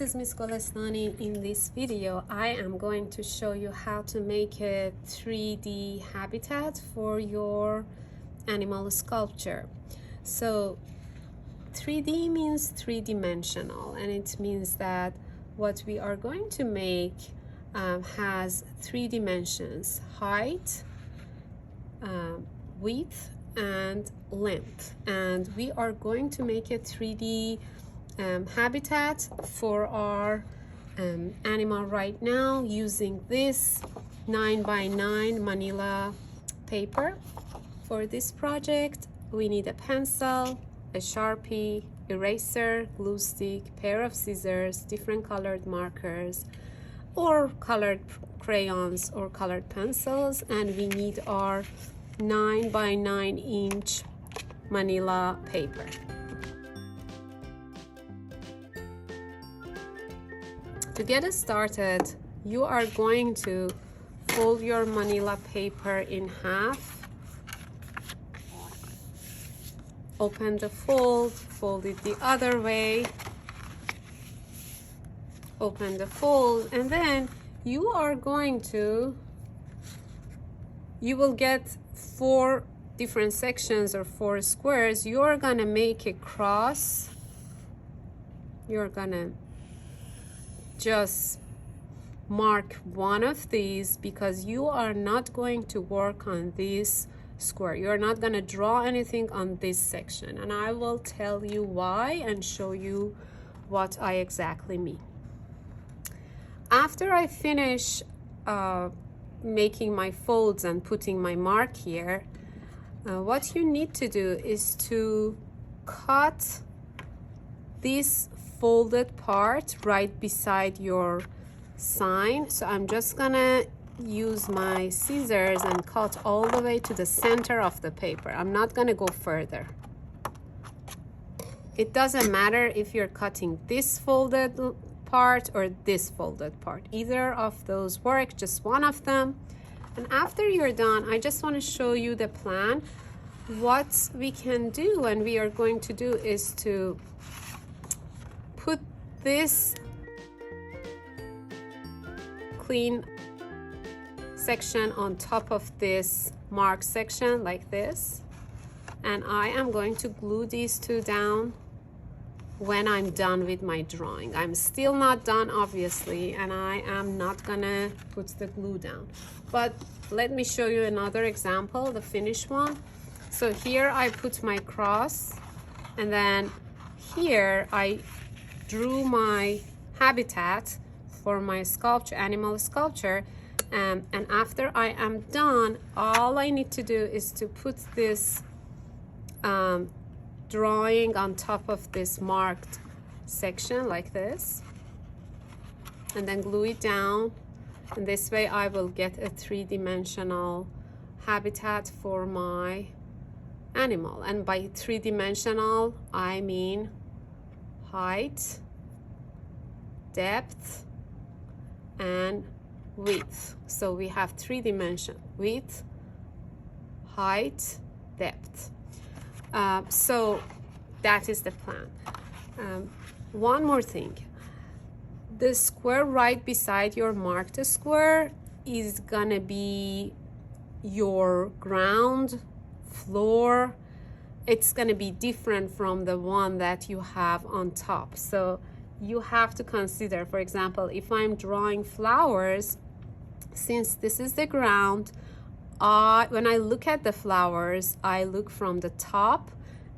this is Miss Golestani. In this video, I am going to show you how to make a 3D habitat for your animal sculpture. So 3D means three-dimensional, and it means that what we are going to make has 3 dimensions: height, width, and length. And we are going to make a 3D habitat for our animal right now using this 9x9 manila paper. For this project, we need a pencil, a Sharpie, eraser, glue stick, pair of scissors, different colored markers, or colored crayons or colored pencils, and we need our 9x9 manila paper. To get us started, you are going to fold your manila paper in half, open the fold, fold it the other way, open the fold, and then you will get 4 different sections or 4 squares. You're gonna make a cross. You're gonna just mark one of these because you are not going to work on this square. You're not going to draw anything on this section, and I will tell you why and show you what I exactly mean. After I finish making my folds and putting my mark here, what you need to do is to cut this folded part right beside your sign. So I'm just gonna use my scissors and cut all the way to the center of the paper. I'm not gonna go further. It doesn't matter if you're cutting this folded part or this folded part. Either of those work, just one of them. And after you're done, I just want to show you the plan. What we can do and we are going to do is to put this clean section on top of this mark section like this, and I am going to glue these 2 down when I'm done with my drawing. I'm still not done, obviously, and I am not gonna put the glue down, but let me show you another example, the finished one. So here I put my cross, and then here I drew my habitat for my sculpture, animal sculpture, and after I am done, all I need to do is to put this drawing on top of this marked section like this, and then glue it down, and this way I will get a 3-dimensional habitat for my animal. And by 3-dimensional, I mean height, depth, and width. So we have 3 dimensions: width, height, depth. So that is the plan. One more thing, the square right beside your marked square is gonna be your ground floor. It's gonna be different from the one that you have on top. So you have to consider, for example, if I'm drawing flowers, since this is the ground, when I look at the flowers, I look from the top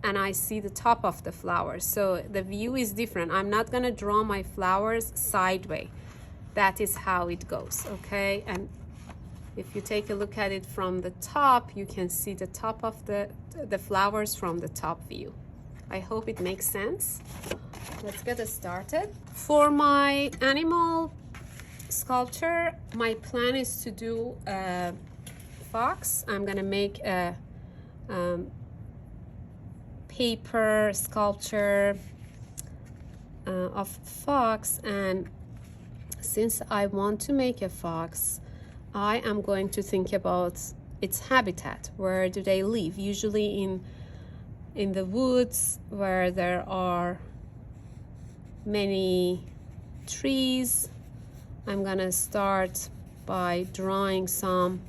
and I see the top of the flowers. So the view is different. I'm not gonna draw my flowers sideways. That is how it goes, okay? And if you take a look at it from the top, you can see the top of the flowers from the top view. I hope it makes sense. Let's get started. For my animal sculpture, my plan is to do a fox. I'm gonna make a paper sculpture of fox, and since I want to make a fox, I am going to think about its habitat. Where do they live? Usually in the woods where there are many trees. I'm gonna start by drawing some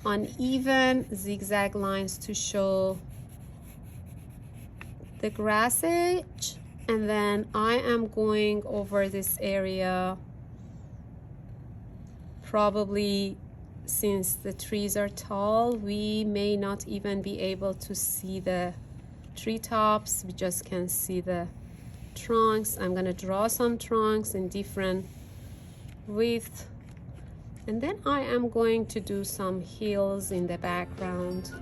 uneven zigzag lines to show the grass edge, and then I am going over this area. Probably, since the trees are tall, we may not even be able to see the treetops. We just can see the trunks. I'm gonna draw some trunks in different width, and then I am going to do some hills in the background.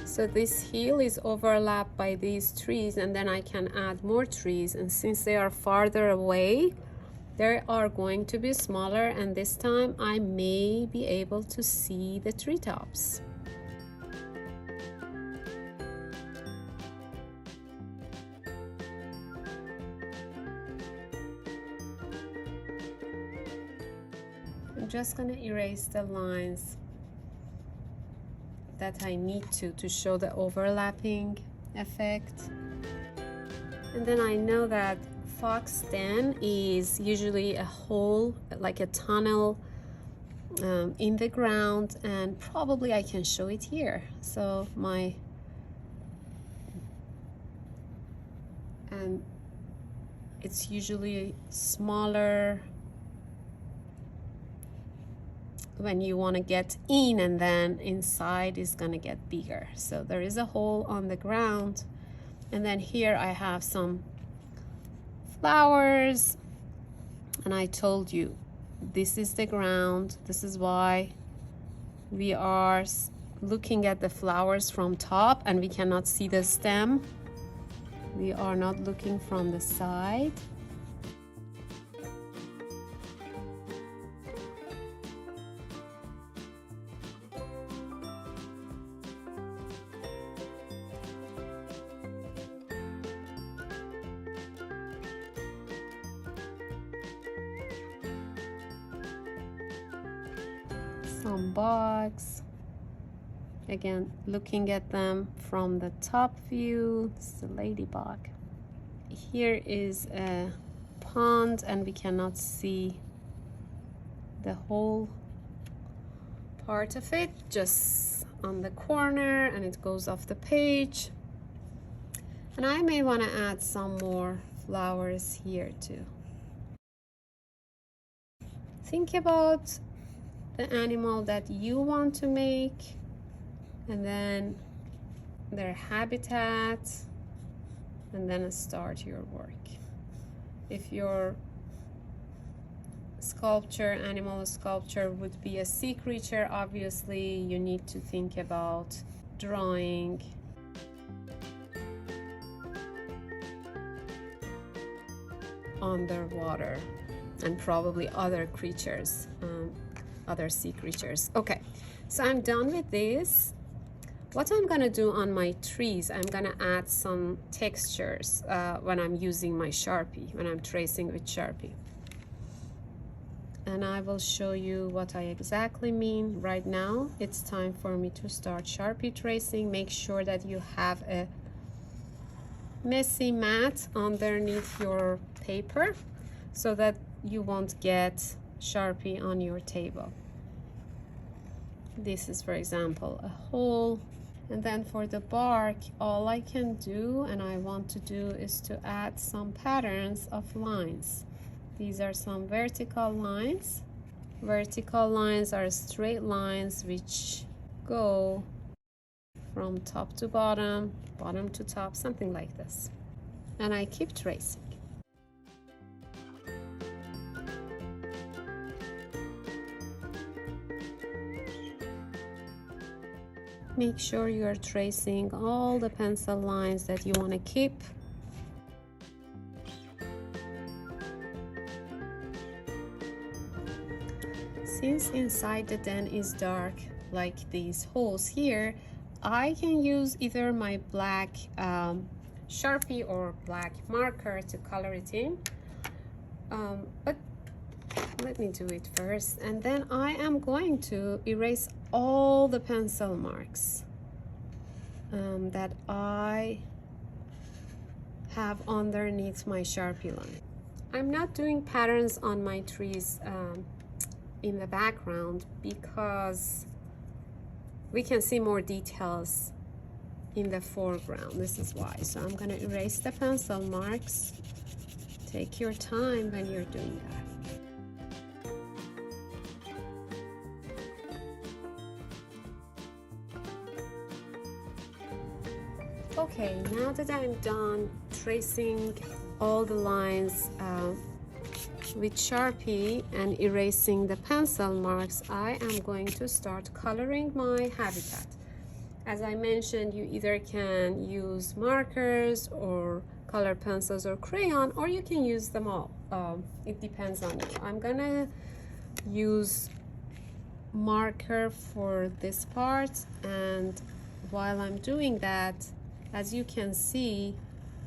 So this hill is overlapped by these trees, and then I can add more trees, and since they are farther away, they are going to be smaller, and this time I may be able to see the treetops. I'm just going to erase the lines that I need to show the overlapping effect. And then I know that fox den is usually a hole, like a tunnel in the ground, and probably I can show it here. So and it's usually smaller when you want to get in, and then inside is gonna get bigger. So there is a hole on the ground, and then here I have some flowers, and I told you this is the ground. This is why we are looking at the flowers from top and we cannot see the stem. We are not looking from the side. Some bugs, again looking at them from the top view. It's a ladybug. Here is a pond, and we cannot see the whole part of it, just on the corner, and it goes off the page. And I may want to add some more flowers here too. Think about the animal that you want to make, and then their habitat, and then start your work. If your sculpture, animal sculpture, would be a sea creature, obviously you need to think about drawing underwater and probably other creatures, other sea creatures. Okay, so I'm done with this. What I'm gonna do on my trees, I'm gonna add some textures when I'm using my Sharpie, when I'm tracing with Sharpie. And I will show you what I exactly mean. Right now, it's time for me to start Sharpie tracing. Make sure that you have a messy mat underneath your paper so that you won't get Sharpie on your table. This is, for example, a hole. And then for the bark, all I can do and I want to do is to add some patterns of lines. These are some vertical lines. Vertical lines are straight lines which go from top to bottom, bottom to top, something like this. And I keep tracing. Make sure you're tracing all the pencil lines that you want to keep. Since inside the den is dark, like these holes here, I can use either my black Sharpie or black marker to color it in. But let me do it first, and then I am going to erase all the pencil marks that I have underneath my Sharpie line. I'm not doing patterns on my trees in the background because we can see more details in the foreground. This is why. So I'm going to erase the pencil marks. Take your time when you're doing that. Okay, now that I'm done tracing all the lines with Sharpie and erasing the pencil marks, I am going to start coloring my habitat. As I mentioned, you either can use markers or color pencils or crayon, or you can use them all. It depends on you. I'm gonna use marker for this part, and while I'm doing that, as you can see,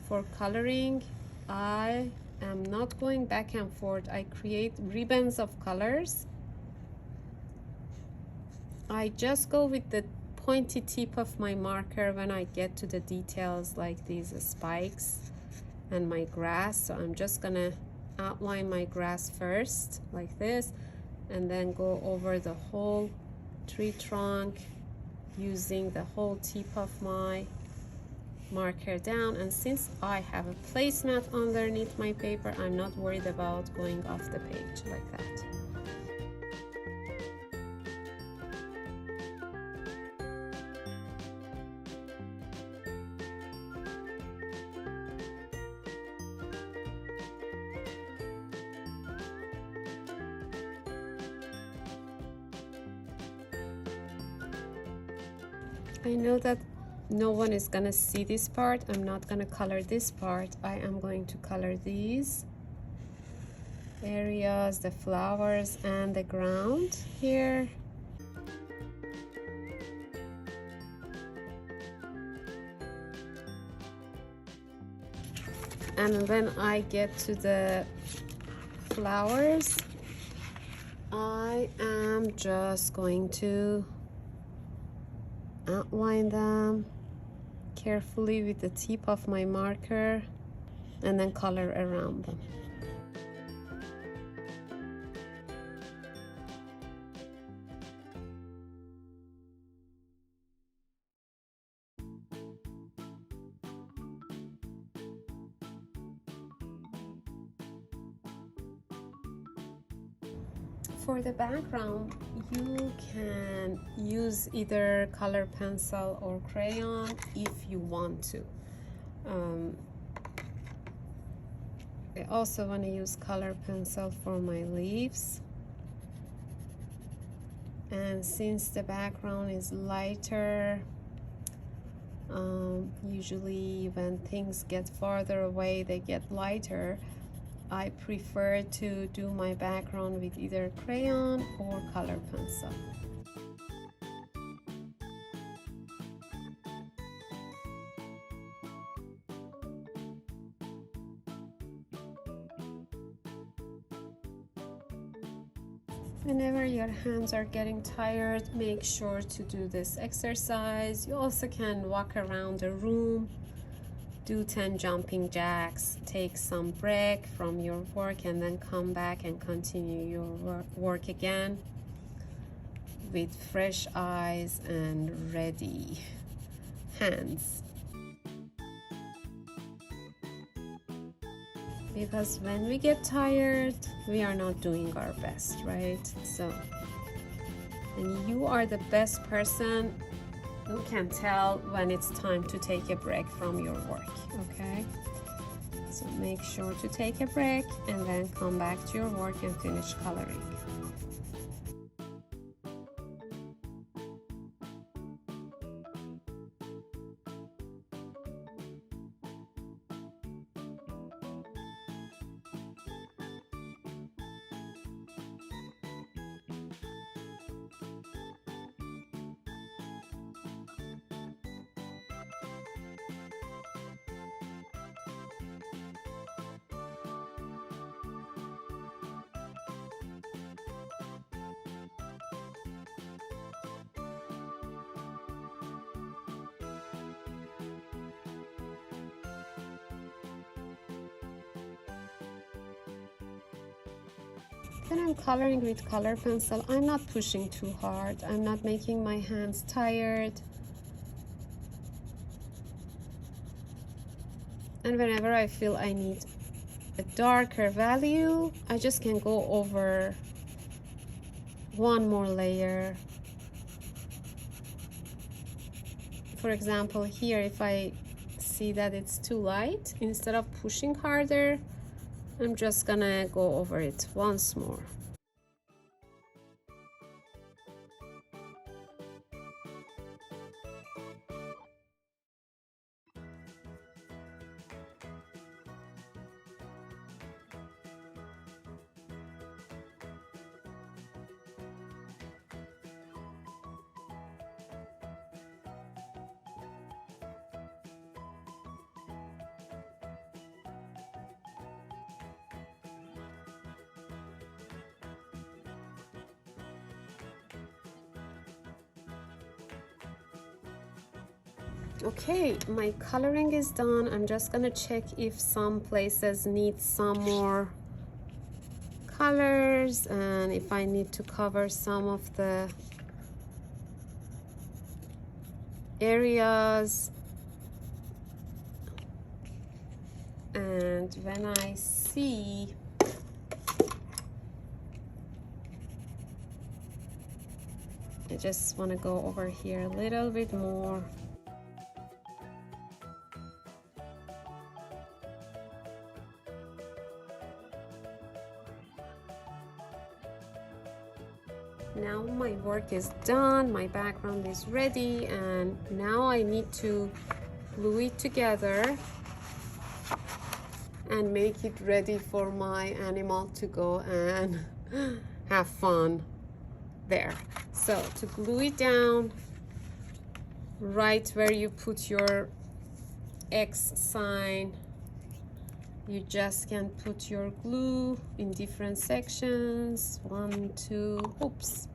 for coloring, I am not going back and forth. I create ribbons of colors. I just go with the pointy tip of my marker when I get to the details like these spikes and my grass. So I'm just gonna outline my grass first like this, and then go over the whole tree trunk using the whole tip of my marker down. And since I have a placemat underneath my paper, I'm not worried about going off the page like that. I know that no one is gonna see this part. I'm not gonna color this part. I am going to color these areas, the flowers and the ground here. And when I get to the flowers, I am just going to outline them carefully with the tip of my marker and then color around them. For the background, you can use either color pencil or crayon if you want to. I also want to use color pencil for my leaves. And since the background is lighter, usually when things get farther away, they get lighter. I prefer to do my background with either crayon or color pencil. Whenever your hands are getting tired, make sure to do this exercise. You also can walk around the room, do 10 jumping jacks, take some break from your work, and then come back and continue your work again with fresh eyes and ready hands. Because when we get tired, we are not doing our best, right? So, and you are the best person who can tell when it's time to take a break from your work, okay? So make sure to take a break and then come back to your work and finish coloring. When I'm coloring with color pencil, I'm not pushing too hard. I'm not making my hands tired. And whenever I feel I need a darker value, I just can go over one more layer. For example, here, if I see that it's too light, instead of pushing harder, I'm just gonna go over it once more. Okay, my coloring is done. I'm just gonna check if some places need some more colors and if I need to cover some of the areas. And when I see I just want to go over here a little bit more. Now my work is done, my background is ready, and now I need to glue it together and make it ready for my animal to go and have fun there. So to glue it down, right where you put your X sign, you just can put your glue in different sections. 1, 2, oops,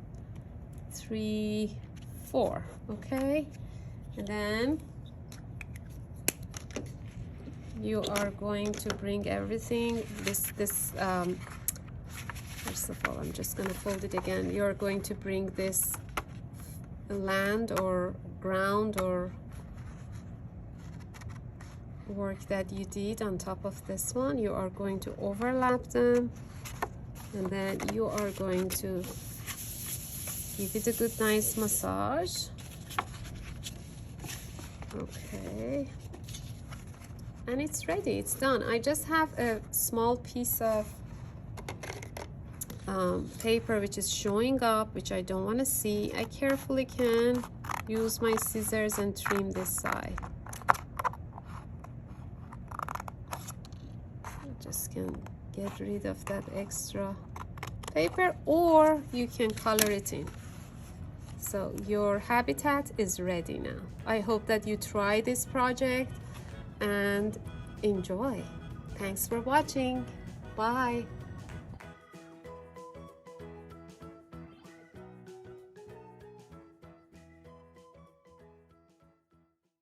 3, 4, okay? And then you are going to bring everything, first of all, I'm just gonna fold it again. You're going to bring this land or ground or work that you did on top of this one. You are going to overlap them, and then you are going to give it a good nice massage. Okay, and it's ready, it's done. I just have a small piece of paper which is showing up, which I don't want to see. I carefully can use my scissors and trim this side. Just can get rid of that extra paper, or you can color it in. So your habitat is ready now. I hope that you try this project and enjoy. Thanks for watching. Bye.